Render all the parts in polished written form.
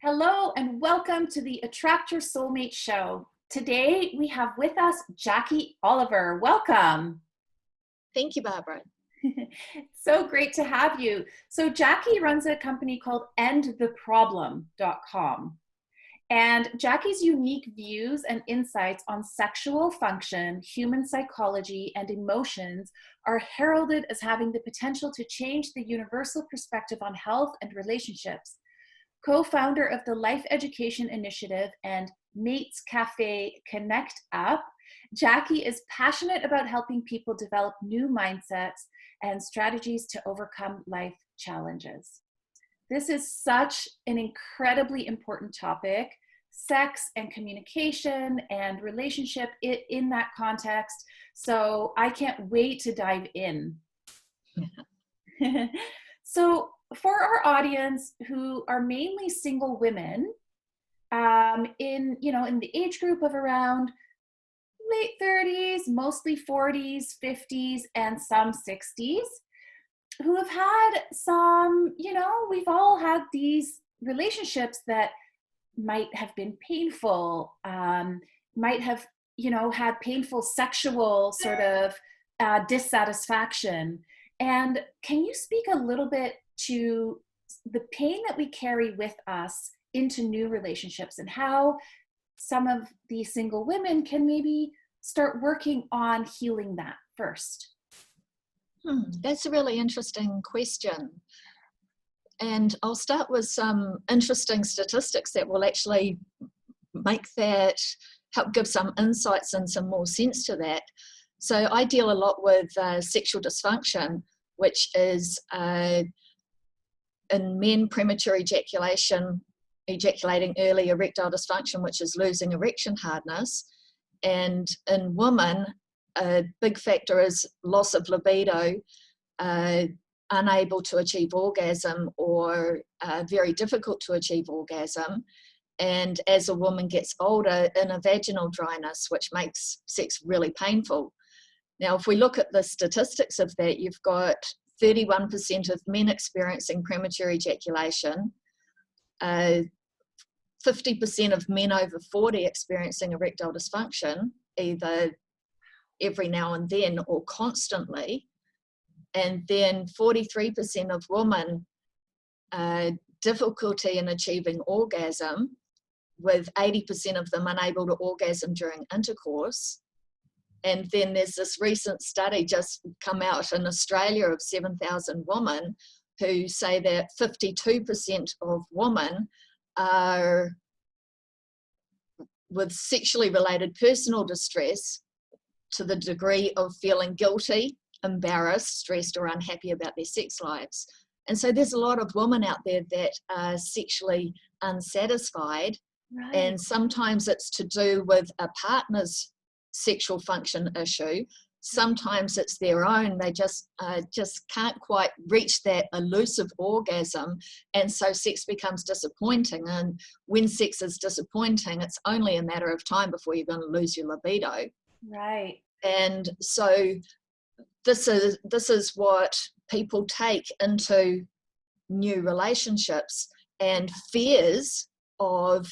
Hello and welcome to the Attract Your Soulmate show. Today we have with us Jackie Oliver. Welcome. Thank you, Barbara. So great to have you. So Jackie runs a company called endtheproblem.com. And Jackie's unique views and insights on sexual function, human psychology, and emotions are heralded as having the potential to change the universal perspective on health and relationships. Co-founder of the Life Education Initiative and Mates Cafe Connect app, Jackie is passionate about helping people develop new mindsets and strategies to overcome life challenges. This is such an incredibly important topic, sex and communication and relationship in that context. So I can't wait to dive in. So for our audience who are mainly single women, in the age group of around late 30s, mostly 40s, 50s, and some 60s, who have had some, we've all had these relationships that might have been painful, might have, had painful sexual sort of dissatisfaction. And can you speak a little bit to the pain that we carry with us into new relationships and how some of these single women can maybe start working on healing that first? That's a really interesting question. And I'll start with some interesting statistics that will actually help give some insights and some more sense to that. So I deal a lot with sexual dysfunction, which is in men premature ejaculating early, erectile dysfunction, which is losing erection hardness. And in women, a big factor is loss of libido, unable to achieve orgasm or very difficult to achieve orgasm. And as a woman gets older, in a vaginal dryness, which makes sex really painful. Now, if we look at the statistics of that, you've got 31% of men experiencing premature ejaculation, 50% of men over 40 experiencing erectile dysfunction, either every now and then or constantly, and then 43% of women difficulty in achieving orgasm, with 80% of them unable to orgasm during intercourse. And then there's this recent study just come out in Australia of 7,000 women who say that 52% of women are with sexually related personal distress to the degree of feeling guilty, embarrassed, stressed, or unhappy about their sex lives. And so there's a lot of women out there that are sexually unsatisfied. Right. And sometimes it's to do with a partner's sexual function issue. Sometimes it's their own. They just can't quite reach that elusive orgasm, and so sex becomes disappointing. And when sex is disappointing, it's only a matter of time before you're going to lose your libido. Right. And so this is what people take into new relationships, and fears of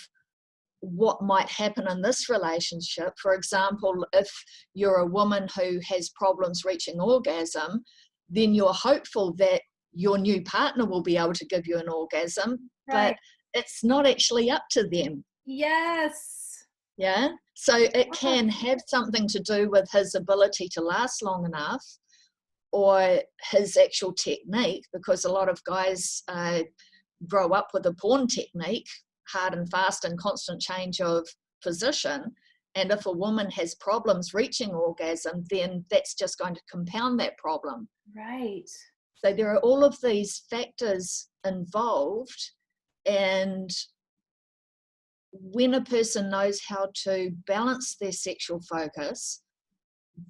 what might happen in this relationship. For example, if you're a woman who has problems reaching orgasm, then you're hopeful that your new partner will be able to give you an orgasm, right. But it's not actually up to them. Yes. Yeah. So it can have something to do with his ability to last long enough, or his actual technique, because a lot of guys grow up with a porn technique, hard and fast and constant change of position. And if a woman has problems reaching orgasm, then that's just going to compound that problem. Right. So there are all of these factors involved. And when a person knows how to balance their sexual focus,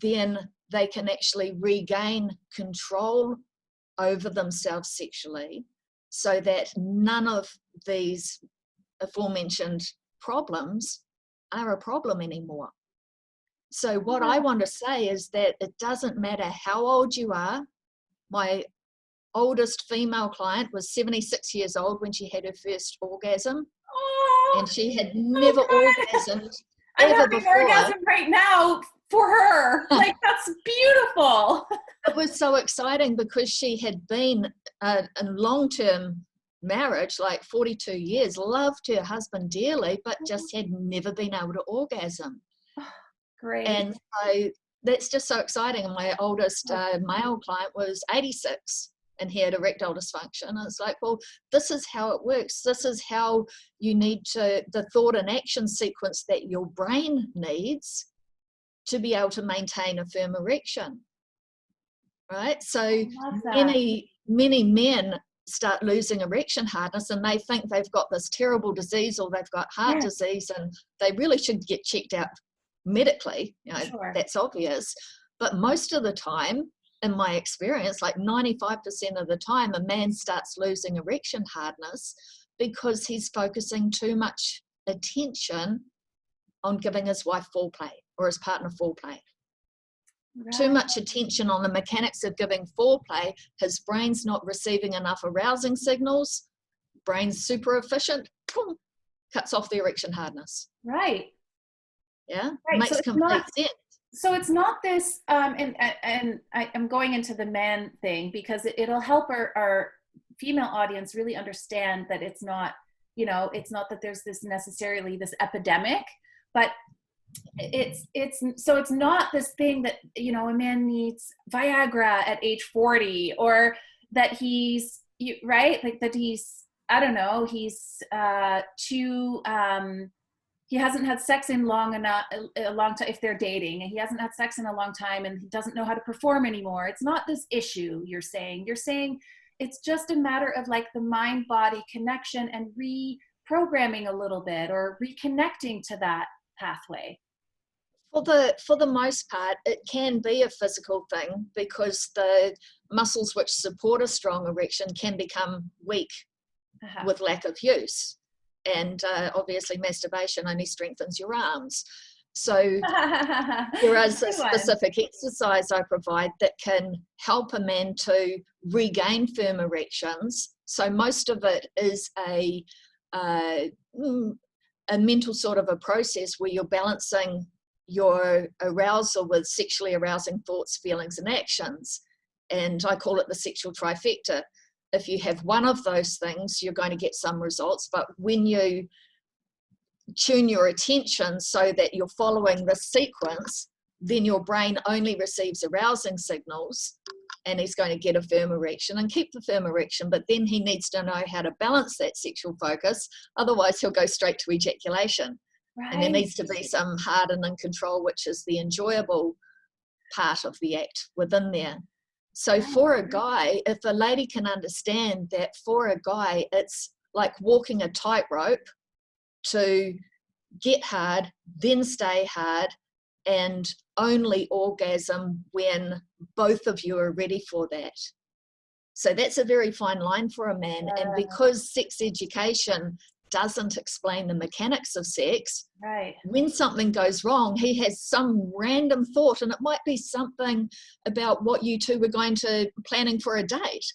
then they can actually regain control over themselves sexually, so that none of these aforementioned problems are a problem anymore. So what I want to say is that it doesn't matter how old you are. My oldest female client was 76 years old when she had her first orgasm, Oh, and she had so never good. orgasmed I'm ever having before. orgasm right now for her. Like, that's beautiful. It was so exciting because she had been in long-term marriage, like 42 years, loved her husband dearly, but just had never been able to orgasm. Great. And so that's just so exciting. And my oldest male client was 86 and he had erectile dysfunction. And it's like, well, this is how it works. This is how you need to, the thought and action sequence that your brain needs to be able to maintain a firm erection. Right? So Love that. many men start losing erection hardness and they think they've got this terrible disease or they've got heart disease, and they really should get checked out medically. Sure. That's obvious. But most of the time, in my experience, like 95% of the time, a man starts losing erection hardness because he's focusing too much attention on giving his wife foreplay or his partner foreplay. Right. Too much attention on the mechanics of giving foreplay, his brain's not receiving enough arousing signals, brain's super efficient, boom, cuts off the erection hardness. Right. Yeah, Right. makes complete sense. So it's not this, and I'm going into the man thing because it'll help our female audience really understand that it's not, it's not that there's this necessarily this epidemic, but it's not this thing that, a man needs Viagra at age 40, or that he's, right? Like that he's, I don't know, he's too, he hasn't had sex in a long time, if they're dating, and he hasn't had sex in a long time and he doesn't know how to perform anymore. It's not this issue you're saying it's just a matter of like the mind body connection and reprogramming a little bit or reconnecting to that pathway. For the most part, it can be a physical thing because the muscles which support a strong erection can become weak with lack of use. And obviously masturbation only strengthens your arms. So there is a specific exercise I provide that can help a man to regain firm erections. So most of it is a mental sort of a process where you're balancing your arousal with sexually arousing thoughts, feelings, and actions. And I call it the sexual trifecta. If you have one of those things, you're going to get some results. But when you tune your attention so that you're following this sequence, then your brain only receives arousing signals and he's going to get a firm erection and keep the firm erection. But then he needs to know how to balance that sexual focus. Otherwise, he'll go straight to ejaculation. Right. And there needs to be some harden and control, which is the enjoyable part of the act within there. So for a guy, if a lady can understand that for a guy, it's like walking a tightrope to get hard, then stay hard, and only orgasm when both of you are ready for that. So that's a very fine line for a man. And because sex education doesn't explain the mechanics of sex, right, when something goes wrong, he has some random thought, and it might be something about what you two were planning for a date.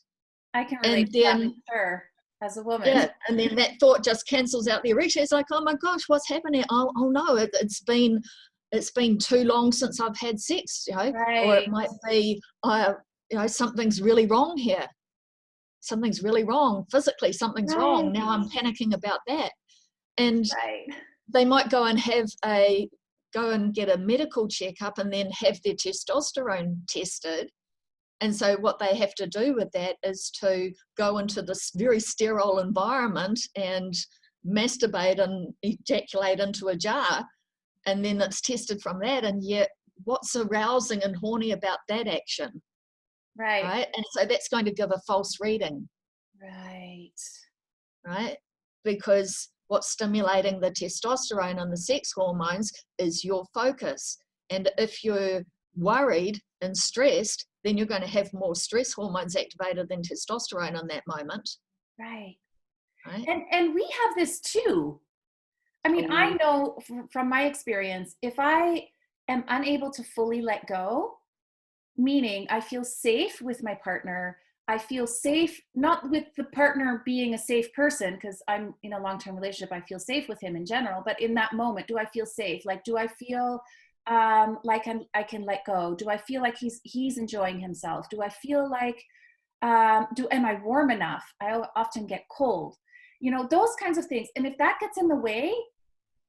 I can relate to that, sure, as a woman. Yeah, and then that thought just cancels out the erection. It's like, oh my gosh, what's happening? Oh no, it's been too long since I've had sex, Right. Or it might be, something's really wrong here. Something's really wrong physically. Something's wrong. Now I'm panicking about that, and they might go and get a medical checkup and then have their testosterone tested. And so what they have to do with that is to go into this very sterile environment and masturbate and ejaculate into a jar, and then it's tested from that. And yet, what's arousing and horny about that action? Right? And so that's going to give a false reading. Right? Because what's stimulating the testosterone and the sex hormones is your focus. And if you're worried and stressed, then you're going to have more stress hormones activated than testosterone in that moment. Right. And we have this too. I mean, I know from my experience, if I am unable to fully let go, meaning I feel safe with my partner, I feel safe, not with the partner being a safe person, because I'm in a long-term relationship, I feel safe with him in general, but in that moment, do I feel safe? Like, do I feel like I can let go? Do I feel like he's enjoying himself? Do I feel like, am I warm enough? I often get cold, those kinds of things. And if that gets in the way,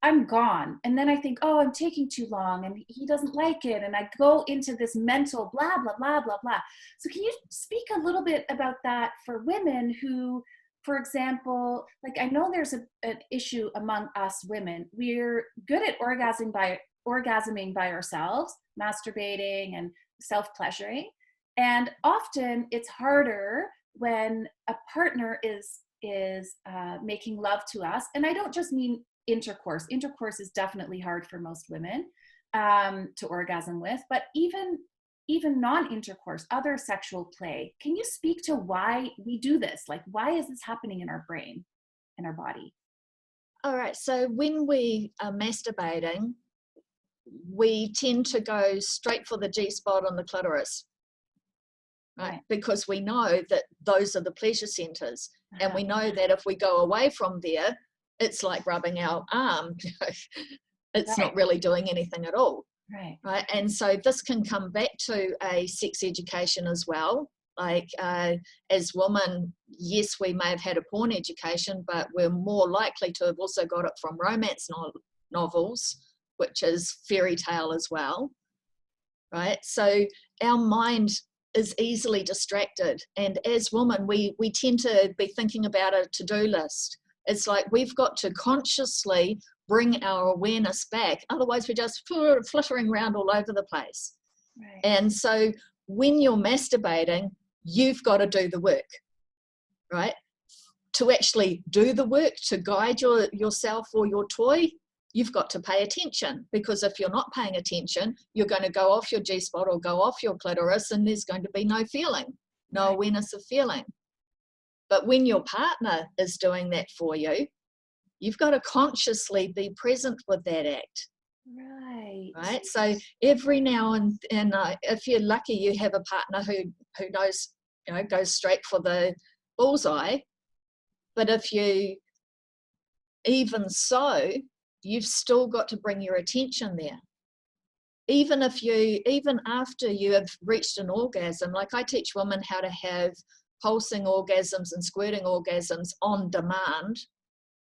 I'm gone. And then I think, oh, I'm taking too long and he doesn't like it. And I go into this mental blah, blah, blah, blah, blah. So can you speak a little bit about that for women who, for example, like I know there's an issue among us women. We're good at orgasming by ourselves, masturbating and self-pleasuring. And often it's harder when a partner is making love to us. And I don't just mean intercourse. Intercourse is definitely hard for most women to orgasm with, but even non-intercourse, other sexual play. Can you speak to why we do this? Like, why is this happening in our brain, in our body? All right. So when we are masturbating, we tend to go straight for the G-spot on the clitoris, right? Because we know that those are the pleasure centers. And we know that if we go away from there, it's like rubbing our arm. It's not really doing anything at all. Right. And so this can come back to a sex education as well. Like as women, yes, we may have had a porn education, but we're more likely to have also got it from romance novels, which is fairy tale as well. Right. So our mind is easily distracted. And as women, we tend to be thinking about a to-do list. It's like we've got to consciously bring our awareness back. Otherwise, we're just flittering around all over the place. Right. And so when you're masturbating, you've got to do the work, right? To actually do the work, to guide yourself or your toy, you've got to pay attention. Because if you're not paying attention, you're going to go off your G-spot or go off your clitoris, and there's going to be no feeling, no awareness of feeling. But when your partner is doing that for you, you've got to consciously be present with that act. Right. So every now and if you're lucky, you have a partner who knows, goes straight for the bullseye. But if you, even so, you've still got to bring your attention there. Even after you have reached an orgasm, like I teach women how to have pulsing orgasms and squirting orgasms on demand,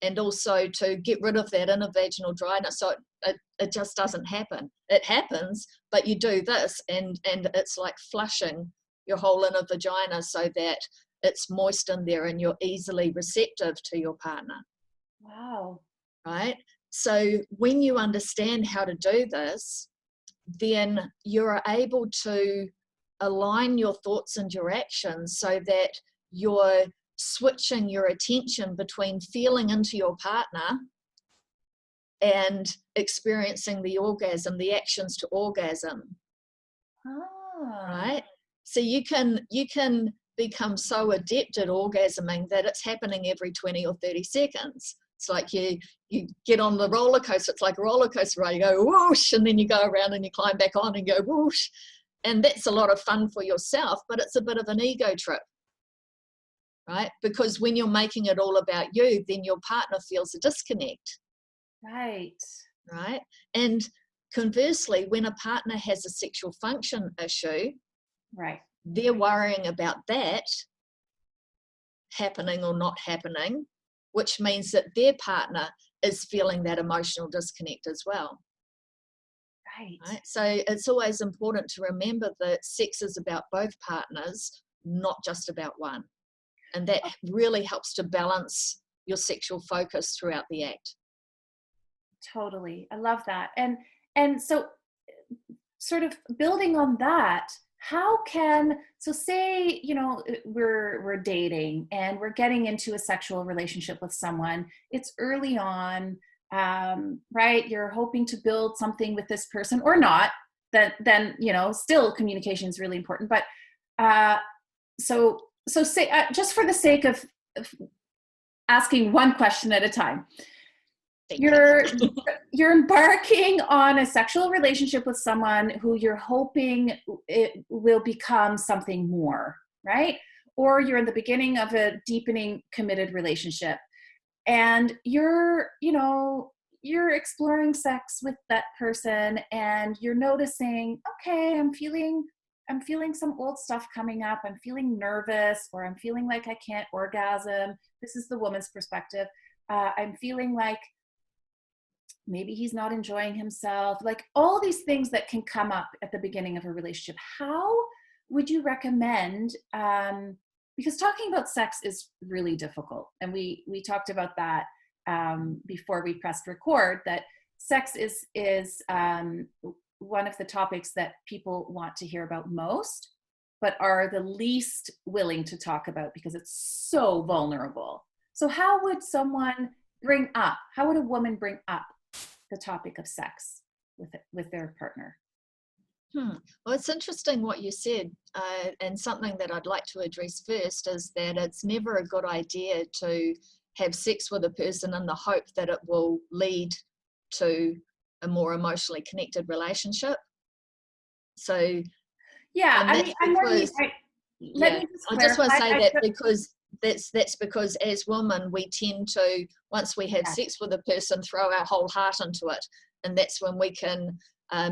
and also to get rid of that inner vaginal dryness. So it just doesn't happen. It happens, but you do this and it's like flushing your whole inner vagina so that it's moist in there and you're easily receptive to your partner. Wow. Right? So when you understand how to do this, then you're able to align your thoughts and your actions so that you're switching your attention between feeling into your partner and experiencing the orgasm, the actions to orgasm. Right? So you can become so adept at orgasming that it's happening every 20 or 30 seconds. It's like you get on the roller coaster. It's like a roller coaster ride. You go whoosh, and then you go around and you climb back on and go whoosh. And that's a lot of fun for yourself, but it's a bit of an ego trip, right? Because when you're making it all about you, then your partner feels a disconnect. Right. Right. And conversely, when a partner has a sexual function issue, right, they're worrying about that happening or not happening, which means that their partner is feeling that emotional disconnect as well. Right. So it's always important to remember that sex is about both partners, not just about one. And that really helps to balance your sexual focus throughout the act. Totally. I love that. And so sort of building on that, so say, we're dating and we're getting into a sexual relationship with someone. It's early on, right? You're hoping to build something with this person or not. Then still communication is really important. But so say, just for the sake of asking one question at a time, you're embarking on a sexual relationship with someone who you're hoping it will become something more, right? or you're in the beginning of a deepening committed relationship, and you're exploring sex with that person, and you're noticing, okay, I'm feeling some old stuff coming up. I'm feeling nervous, or I'm feeling like I can't orgasm. This is the woman's perspective. I'm feeling like maybe he's not enjoying himself. Like all these things that can come up at the beginning of a relationship. How would you recommend, because talking about sex is really difficult. And we talked about that before we pressed record, that sex is one of the topics that people want to hear about most, but are the least willing to talk about because it's so vulnerable. So how would a woman bring up the topic of sex with their partner? Well, it's interesting what you said, and something that I'd like to address first is that it's never a good idea to have sex with a person in the hope that it will lead to a more emotionally connected relationship. So, Yeah, and that's because, let me just I clarify. just want to say that because that's because as women we tend to, once we have sex with a person, throw our whole heart into it, and that's when we can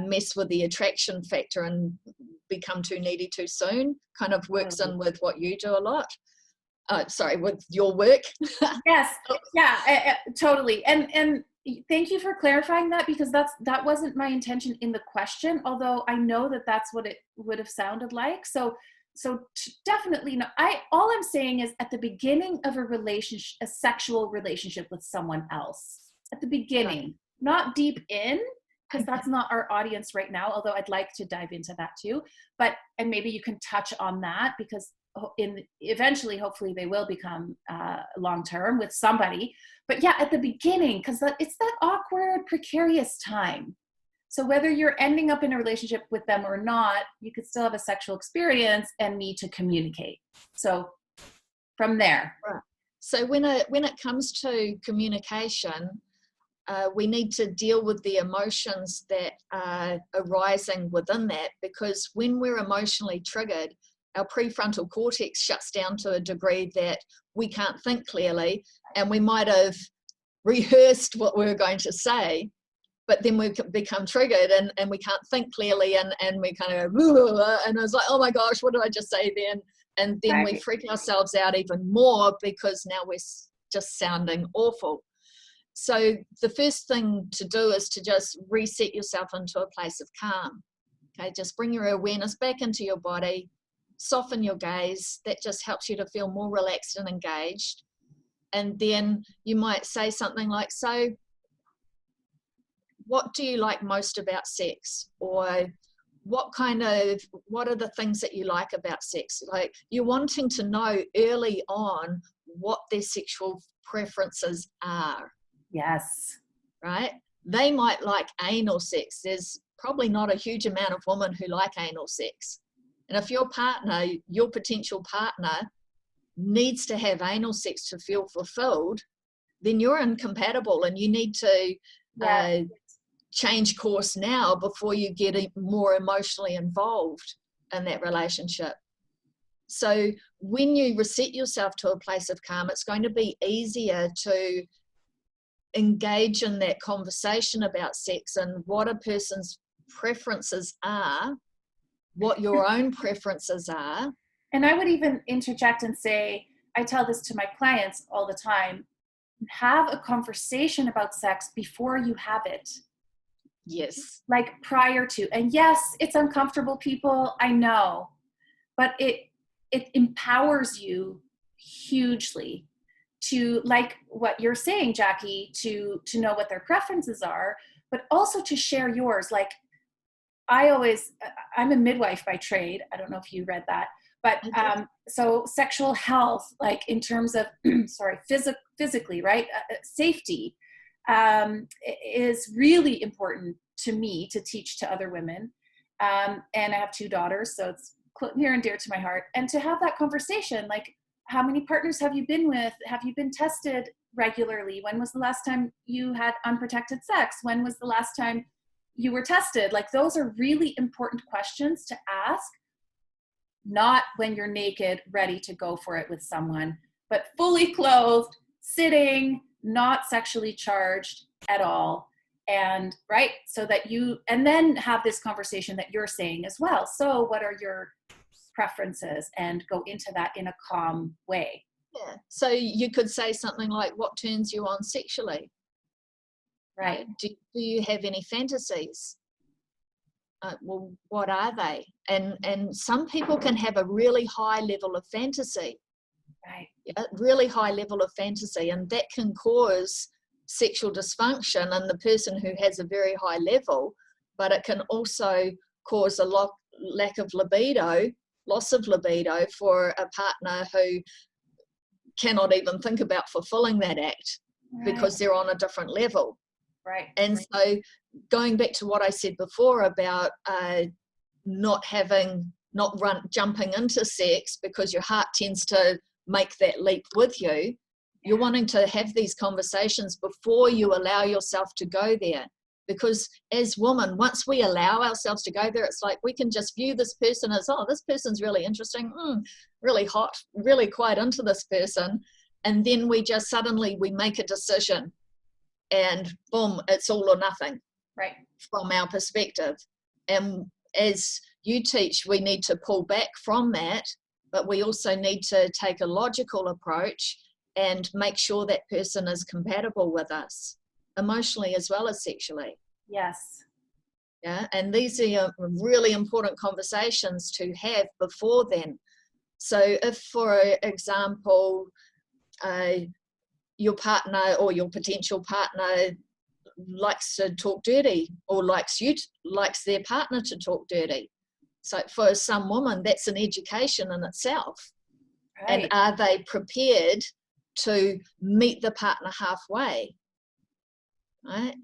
mess with the attraction factor and become too needy too soon. Kind of works in with what you do a lot. With your work. Yes, yeah, totally. And thank you for clarifying that, because that wasn't my intention in the question, although I know that that's what it would have sounded like. So definitely no. All I'm saying is, at the beginning of a sexual relationship with someone else, at the beginning, not deep in, because that's not our audience right now, although I'd like to dive into that too. And maybe you can touch on that, because eventually, hopefully they will become long-term with somebody. But yeah, at the beginning, because it's that awkward, precarious time. So whether you're ending up in a relationship with them or not, you could still have a sexual experience and need to communicate. So from there. Right. So when it comes to communication, we need to deal with the emotions that are arising within that, because when we're emotionally triggered, our prefrontal cortex shuts down to a degree that we can't think clearly, and we might have rehearsed what we were going to say, but then we become triggered and we can't think clearly, and we kind of go, and it's like, oh my gosh, what did I just say then? And then we freak ourselves out even more, because now we're just sounding awful. So the first thing to do is to just reset yourself into a place of calm. Okay, just bring your awareness back into your body, soften your gaze. That just helps you to feel more relaxed and engaged. And then you might say something like, so what do you like most about sex? Or what are the things that you like about sex? Like, you're wanting to know early on what their sexual preferences are. Yes. Right? They might like anal sex. There's probably not a huge amount of women who like anal sex. And if your potential partner needs to have anal sex to feel fulfilled, then you're incompatible, and you need to change course now before you get more emotionally involved in that relationship. So when you reset yourself to a place of calm, it's going to be easier to engage in that conversation about sex and what a person's preferences are, what your own preferences are. And I would even interject and say, I tell this to my clients all the time, have a conversation about sex before you have it. Yes. Like prior to. And yes, it's uncomfortable, people, I know, but it empowers you hugely to, like what you're saying, Jackie, to know what their preferences are, but also to share yours. Like I'm a midwife by trade. I don't know if you read that, but so sexual health, like in terms of, physically, right? Safety is really important to me to teach to other women. And I have 2 daughters, so it's near and dear to my heart. And to have that conversation, like, how many partners have you been with? Have you been tested regularly? When was the last time you had unprotected sex? When was the last time you were tested? Like, those are really important questions to ask not when you're naked, ready to go for it with someone, but fully clothed, sitting, not sexually charged at all. And right, so that you, and then have this conversation that you're saying as well. So what are your preferences, and go into that in a calm way. Yeah. So you could say something like, what turns you on sexually? Right. Do you have any fantasies? Well, what are they? And some people can have a really high level of fantasy. Right. Yeah, really high level of fantasy, and that can cause sexual dysfunction in the person who has a very high level, but it can also cause a lack of libido, loss of libido for a partner who cannot even think about fulfilling that act because they're on a different level. Right. And so going back to what I said before about jumping into sex because your heart tends to make that leap with you, you're wanting to have these conversations before you allow yourself to go there. Because as women, once we allow ourselves to go there, it's like we can just view this person as, oh, this person's really interesting, really hot, really quite into this person. And then we just suddenly, we make a decision and boom, it's all or nothing. Right. From our perspective. And as you teach, we need to pull back from that, but we also need to take a logical approach and make sure that person is compatible with us emotionally as well as sexually. Yes. Yeah, and these are really important conversations to have before then. So if, for example, your partner or your potential partner likes to talk dirty, or likes their partner to talk dirty, so for some women that's an education in itself. Right. And are they prepared to meet the partner halfway, right?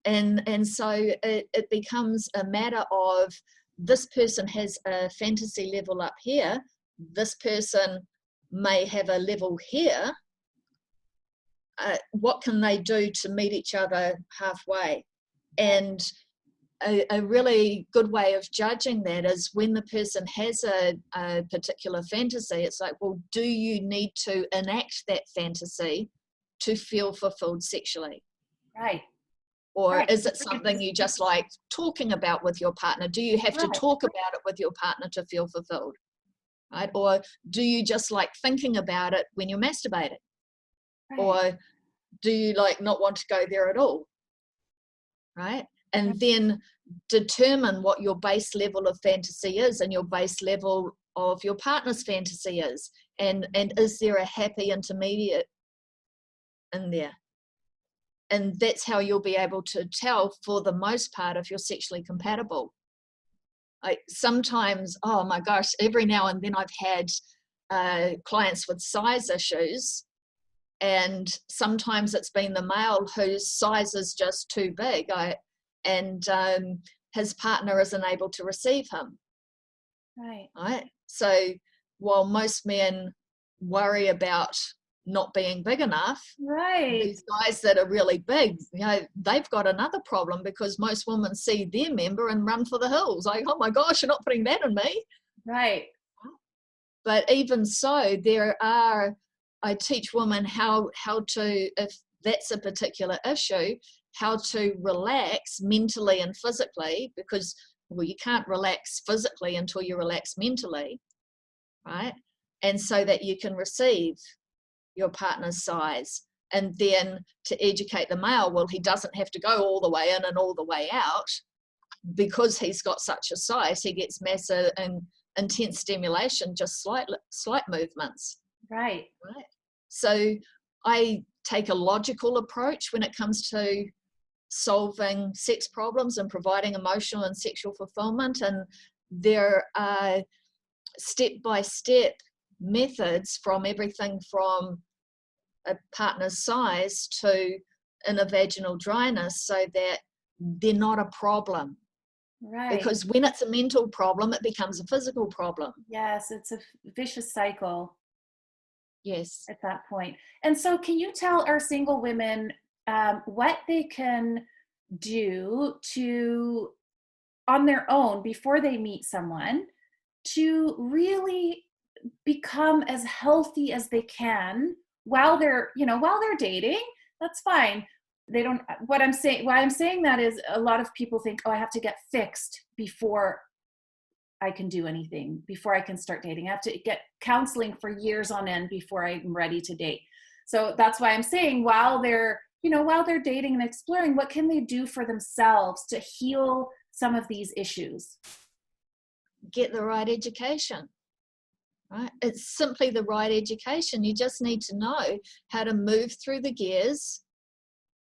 And so it becomes a matter of, this person has a fantasy level up here, this person may have a level here. What can they do to meet each other halfway? And a really good way of judging that is when the person has a particular fantasy, it's like, well, do you need to enact that fantasy to feel fulfilled sexually? Right. Or right. is it something you just like talking about with your partner? Do you have to talk about it with your partner to feel fulfilled? Right? Or do you just like thinking about it when you're masturbating? Right. Or do you like not want to go there at all? Right? And then determine what your base level of fantasy is and your base level of your partner's fantasy is. And is there a happy intermediate in there? And that's how you'll be able to tell, for the most part, if you're sexually compatible. Sometimes, oh my gosh, every now and then I've had clients with size issues, and sometimes it's been the male whose size is just too big, and his partner isn't able to receive him. Right? So while most men worry about not being big enough, these guys that are really big, they've got another problem, because most women see their member and run for the hills, like, oh my gosh, you're not putting that in me. Right. But even so, I teach women how to, if that's a particular issue, how to relax mentally and physically, because, well, you can't relax physically until you relax mentally, right? And so that you can receive your partner's size. And then to educate the male, well, he doesn't have to go all the way in and all the way out, because he's got such a size, he gets massive and intense stimulation, just slight movements. Right. So I take a logical approach when it comes to solving sex problems and providing emotional and sexual fulfillment. And there are step-by-step methods, from everything from a partner's size to in a vaginal dryness, so that they're not a problem. Right. Because when it's a mental problem, it becomes a physical problem. Yes, it's a vicious cycle. Yes. At that point. And so can you tell our single women what they can do to, on their own, before they meet someone, to really become as healthy as they can while they're, while they're dating. That's fine. They don't, why I'm saying that is a lot of people think, oh, I have to get fixed before I can do anything, before I can start dating. I have to get counseling for years on end before I'm ready to date. So that's why I'm saying while they're dating and exploring, what can they do for themselves to heal some of these issues? Get the right education, right? It's simply the right education. You just need to know how to move through the gears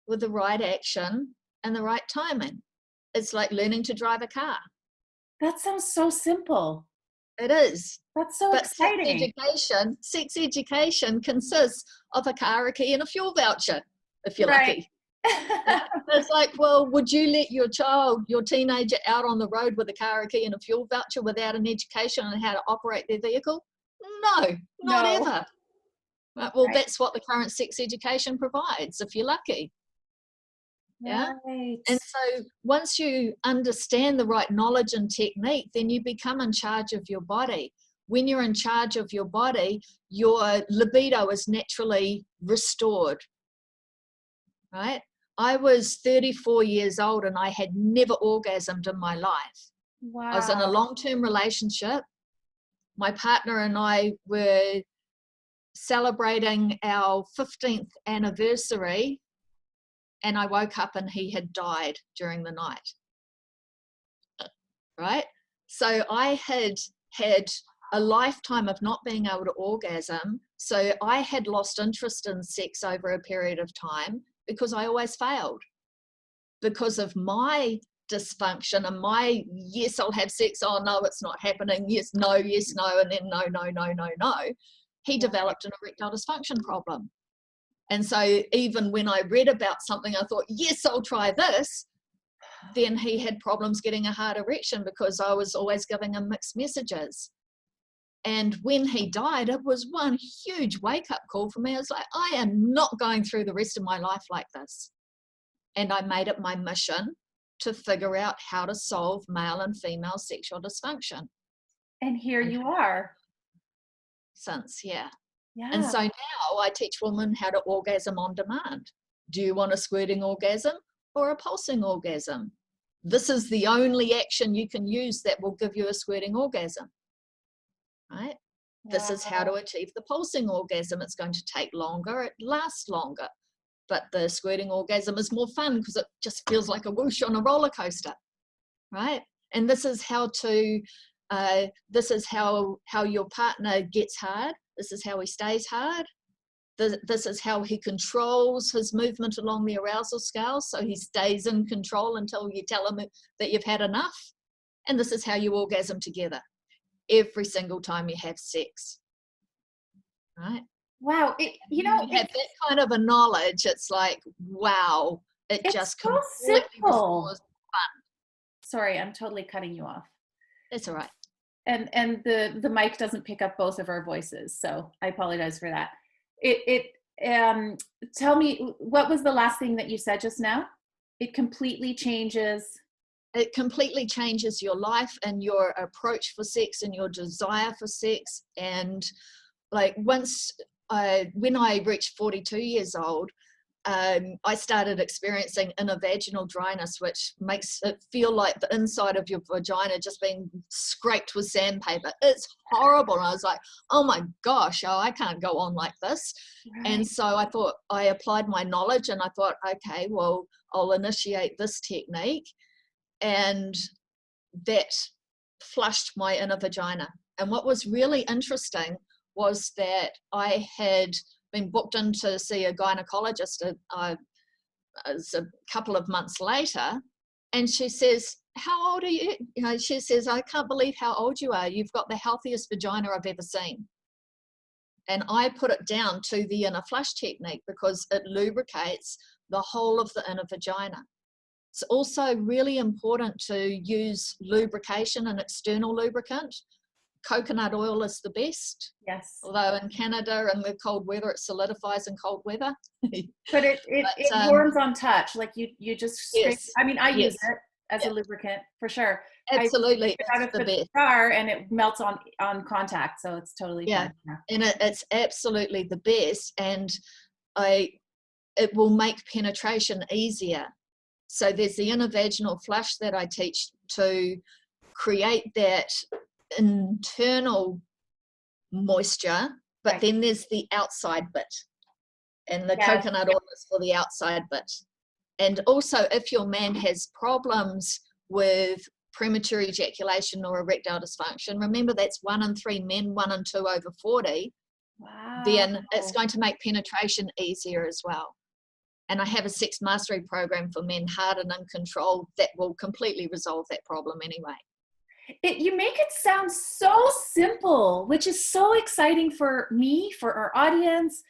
with the right action and the right timing. It's like learning to drive a car. That sounds so simple. It is. That's so But exciting. sex education consists of a car, a key, and a fuel voucher, if you're Right. lucky. Yeah. It's like, well, would you let your child, your teenager, out on the road with a car, a key, and a fuel voucher without an education on how to operate their vehicle? No, not No. ever. Right? Well, Right. that's what the current sex education provides, if you're lucky. Yeah. Right. And so once you understand the right knowledge and technique, then you become in charge of your body. When you're in charge of your body, your libido is naturally restored, right? I was 34 years old and I had never orgasmed in my life. I was in a Wow. long-term relationship. My partner and I were celebrating our 15th anniversary, and I woke up and he had died during the night. Right? So I had had a lifetime of not being able to orgasm. So I had lost interest in sex over a period of time because I always failed. Because of my dysfunction and my, yes, I'll have sex, oh no, it's not happening, yes, no, and then no, no, no, no, no. He developed an erectile dysfunction problem. And so even when I read about something, I thought, yes, I'll try this. Then he had problems getting a hard erection because I was always giving him mixed messages. And when he died, it was one huge wake-up call for me. I was like, I am not going through the rest of my life like this. And I made it my mission to figure out how to solve male and female sexual dysfunction. And here you are. Since, yeah. Yeah. And so now I teach women how to orgasm on demand. Do you want a squirting orgasm or a pulsing orgasm? This is the only action you can use that will give you a squirting orgasm, right? Wow. This is how to achieve the pulsing orgasm. It's going to take longer, it lasts longer, but the squirting orgasm is more fun because it just feels like a whoosh on a roller coaster, right? And this is how to, this is how your partner gets hard. This is how he stays hard. This is how he controls his movement along the arousal scale, so he stays in control until you tell him that you've had enough. And this is how you orgasm together every single time you have sex, right? Wow. You have that kind of a knowledge. It's like, wow, it just so completely simple. restores fun. Sorry, I'm totally cutting you off. That's all right. And the mic doesn't pick up both of our voices, so I apologize for that. Tell me, what was the last thing that you said just now? It completely changes your life and your approach for sex and your desire for sex. And like when I reached 42 years old, I started experiencing inner vaginal dryness, which makes it feel like the inside of your vagina just being scraped with sandpaper. It's horrible. And I was like, oh my gosh, I can't go on like this. Right. And so I thought, I applied my knowledge and I thought, okay, well, I'll initiate this technique. And that flushed my inner vagina. And what was really interesting was that I had been booked in to see a gynecologist a couple of months later, and she says, how old are you? She says, I can't believe how old you are. You've got the healthiest vagina I've ever seen. And I put it down to the inner flush technique because it lubricates the whole of the inner vagina. It's also really important to use lubrication, an external lubricant. Coconut oil is the best. Yes. Although in Canada in the cold weather, it solidifies in cold weather. But it warms on touch. Like you just scrape. Yes. I mean, I use it. as a lubricant for sure. I Absolutely, get out it's of the the best. car and it melts on contact, so it's totally Yeah, fine. Yeah. and it's absolutely the best, and it will make penetration easier. So there's the inner vaginal flush that I teach to create that internal moisture, but Right. then there's the outside bit, and the Yes. coconut oil is for the outside bit. And also, if your man has problems with premature ejaculation or erectile dysfunction, remember that's 1 in 3 men, 1 in 2 over 40, Wow. then it's going to make penetration easier as well. And I have a sex mastery program for men, hard and in control, that will completely resolve that problem anyway. You make it sound so simple, which is so exciting for me, for our audience,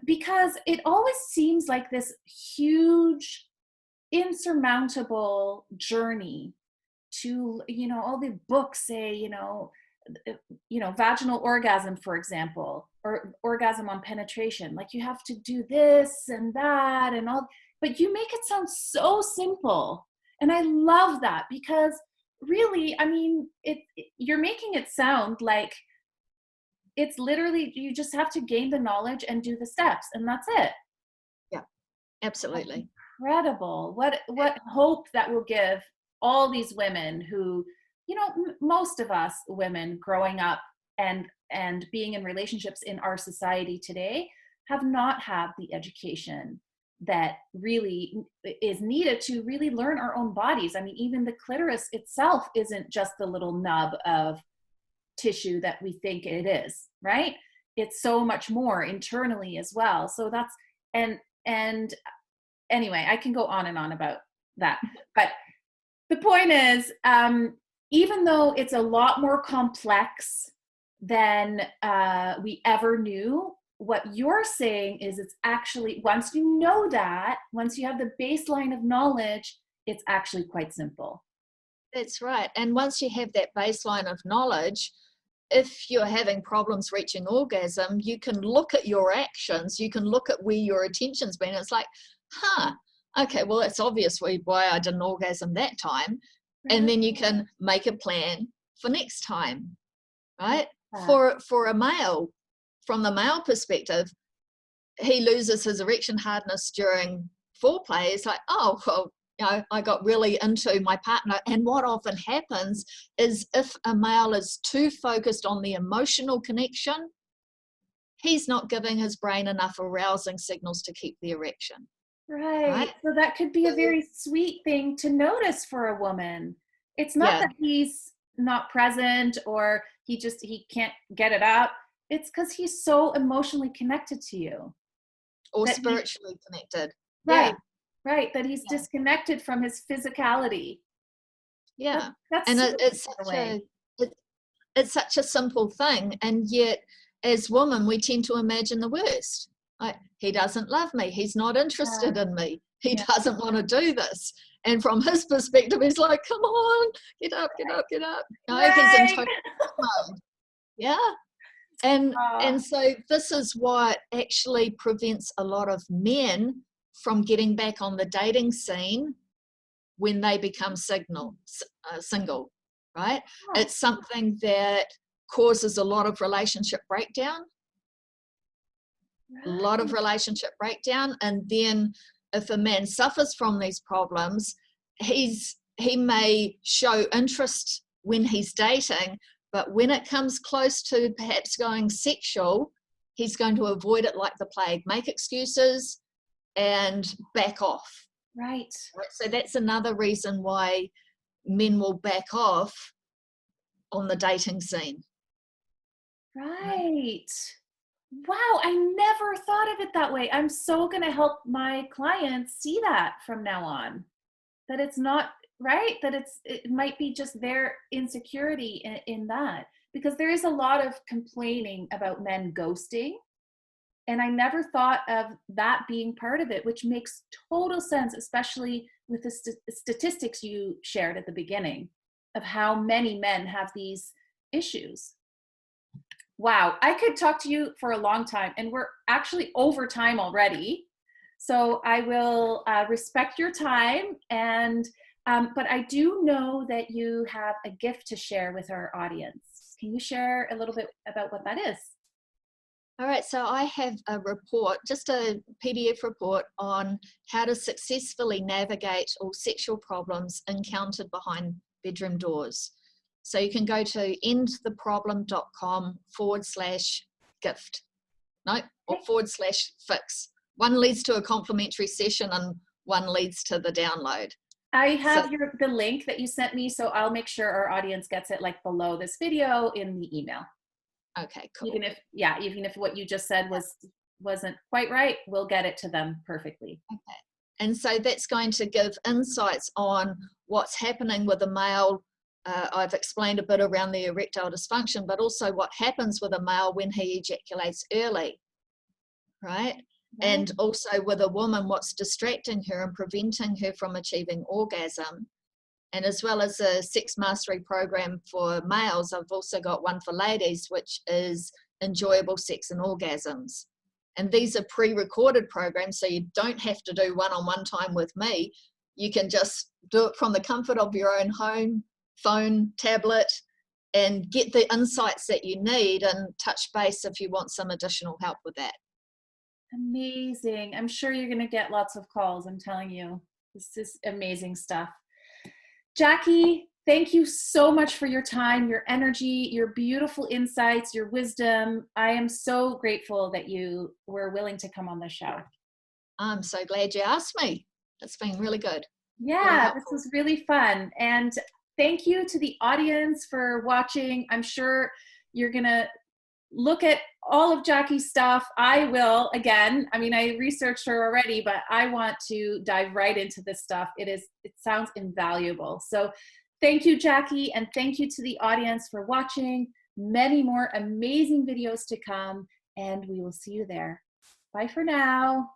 because it always seems like this huge, insurmountable journey to, all the books say, vaginal orgasm, for example, or orgasm on penetration. Like you have to do this and that and all, but you make it sound so simple. And I love that because really, I mean, you're making it sound like it's literally, you just have to gain the knowledge and do the steps and that's it. Yeah, That's absolutely. incredible. What hope that will give all these women who, most of us women growing up and being in relationships in our society today have not had the education that really is needed to really learn our own bodies. I mean, even the clitoris itself isn't just the little nub of tissue that we think it is, right? It's so much more internally as well. So that's and anyway, I can go on and on about that. But the point is, even though it's a lot more complex than we ever knew, what you're saying is it's actually, once you know that, once you have the baseline of knowledge, it's actually quite simple. That's right. And once you have that baseline of knowledge, if you're having problems reaching orgasm, you can look at your actions, you can look at where your attention's been. It's like, okay, well, it's obvious why I didn't orgasm that time. And then you can make a plan for next time, right? For a male, from the male perspective, he loses his erection hardness during foreplay. It's like, oh, well, I got really into my partner. And what often happens is if a male is too focused on the emotional connection, he's not giving his brain enough arousing signals to keep the erection. Right. Right? So that could be a very sweet thing to notice for a woman. It's not Yeah. that he's not present or he can't get it up. It's because he's so emotionally connected to you. Or That he, spiritually connected. right, Yeah. right. That he's Yeah. disconnected from his physicality. Yeah. That's And sweet it's in a such way. it's such a simple thing, and yet as women we tend to imagine the worst. Like, he doesn't love me, he's not interested in me, he Yeah. doesn't want to do this. And from his perspective, he's like, come on, get up, get up, get up. He's in Right. total mode. Yeah. And so this is what actually prevents a lot of men from getting back on the dating scene when they become single, right? It's something that causes a lot of relationship breakdown, and then if a man suffers from these problems, he may show interest when he's dating, but when it comes close to perhaps going sexual, he's going to avoid it like the plague, make excuses and back off. Right. So that's another reason why men will back off on the dating scene. Right. Wow, I never thought of it that way. I'm so going to help my clients see that from now on. That it's not right, that it might be just their insecurity in that. Because there is a lot of complaining about men ghosting. And I never thought of that being part of it, which makes total sense, especially with the statistics you shared at the beginning of how many men have these issues. Wow, I could talk to you for a long time, and we're actually over time already. So I will respect your time, and But I do know that you have a gift to share with our audience. Can you share a little bit about what that is? All right, so I have a report, just a PDF report on how to successfully navigate all sexual problems encountered behind bedroom doors. So you can go to endtheproblem.com/gift, no, or /fix. One leads to a complimentary session and one leads to the download. I have So, the link that you sent me, so I'll make sure our audience gets it like below this video in the email. okay, cool. Even if what you just said wasn't quite right, we'll get it to them perfectly. Okay. And so that's going to give insights on what's happening with a male. I've explained a bit around the erectile dysfunction, but also what happens with a male when he ejaculates early, right? And also with a woman, what's distracting her and preventing her from achieving orgasm. And as well as a sex mastery program for males, I've also got one for ladies, which is enjoyable sex and orgasms. And these are pre-recorded programs, so you don't have to do one-on-one time with me. You can just do it from the comfort of your own home, phone, tablet, and get the insights that you need and touch base if you want some additional help with that. Amazing. I'm sure you're going to get lots of calls. I'm telling you, this is amazing stuff. Jackie, thank you so much for your time, your energy, your beautiful insights, your wisdom. I am so grateful that you were willing to come on the show. I'm so glad you asked me. It's been really good. Yeah, this was really fun. And thank you to the audience for watching. I'm sure you're going to look at all of Jackie's stuff. I will, again. I mean, I researched her already, but I want to dive right into this stuff. It sounds invaluable. So thank you, Jackie, and thank you to the audience for watching. Many more amazing videos to come, and we will see you there. Bye for now.